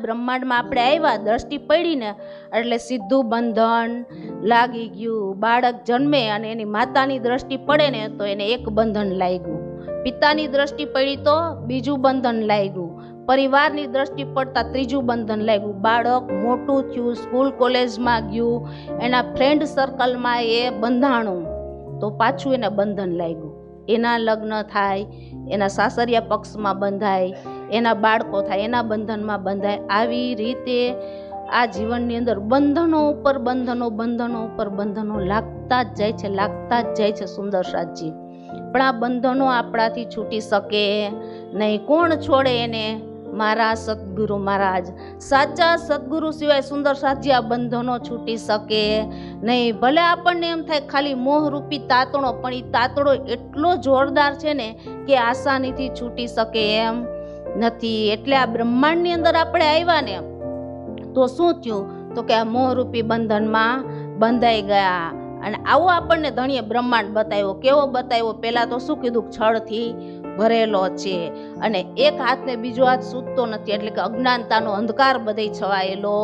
બ્રહ્માંડમાં આપણે આવ્યા, દ્રષ્ટિ પડીને એટલે સીધું બંધન લાગી ગયું. બાળક જન્મે અને એની માતાની દ્રષ્ટિ પડે ને તો એને એક બંધન લાગ્યું, પિતાની દ્રષ્ટિ પડી તો બીજું બંધન લાગ્યું, પરિવારની દ્રષ્ટિ પડતા ત્રીજું બંધન લાગ્યું. બાળક મોટું થયું, સ્કૂલ કોલેજમાં ગયું, એના ફ્રેન્ડ સર્કલમાં એ બંધાણું તો પાછું એને બંધન લાગ્યું. એના લગ્ન થાય, એના સાસરિયા પક્ષમાં બંધાય, એના બાળકો થાય, એના બંધનમાં બંધાય. આવી રીતે આ જીવનની અંદર બંધનો ઉપર બંધનો, બંધનો ઉપર બંધનો લાગતા જ જાય છે, લાગતા જ જાય છે સુંદર સાજી. પણ આ બંધનો આપણાથી છૂટી શકે નહીં. કોણ છોડે એને? મારા સદગુરુ મહારાજ. સાચા સદગુરુ સિવાય સુંદર સાજી આ બંધનો છૂટી શકે નહીં. ભલે આપણને એમ થાય ખાલી મોહરૂપી તાતણો, પણ એ તાતણો એટલો જોરદાર છે ને કે આસાનીથી છૂટી શકે એમ નથી. એટલે આ બ્રહ્માંડની અંદર આપણે આવ્યા ને તો શું થયું? તો કે આ મોહરૂપી બંધનમાં બંધાઈ ગયા. અને આવો આપણને ધણીએ બ્રહ્માંડ બતાવ્યો. કેવો બતાવ્યો? પહેલા તો શું કીધું? છળથી ભરેલો છે અને એક હાથને બીજો હાથ સૂતતો નથી, એટલે કે અજ્ઞાનતાનો અંધકાર બધે છવાયેલો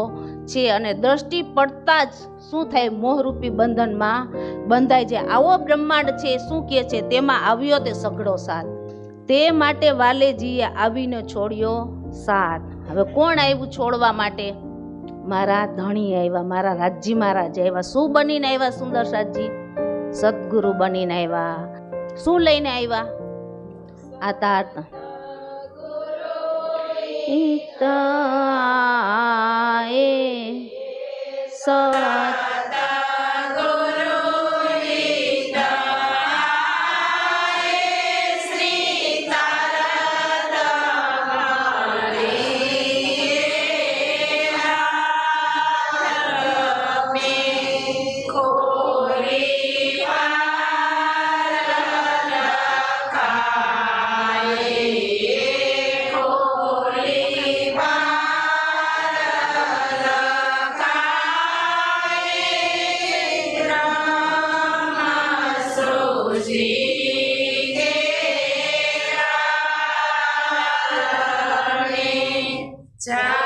છે. અને દ્રષ્ટિ પડતા જ શું થાય? મોહરૂપી બંધનમાં બંધાય છે. આવો બ્રહ્માંડ છે. શું કહે છે? તેમાં આવ્યો તે સઘળો સાથ, તે માટે વાલેજીએ આવીને છોડ્યો સાથ. હવે કોણ આવ્યું છોડવા માટે? મારા ધણી આવ્યા, મારા રાજજી મહારાજ આવ્યા. શું બનીને આવ્યા સુંદર સાજી? સદગુરુ બનીને આવ્યા. શું લઈને આવ્યા? આતાર Ciao.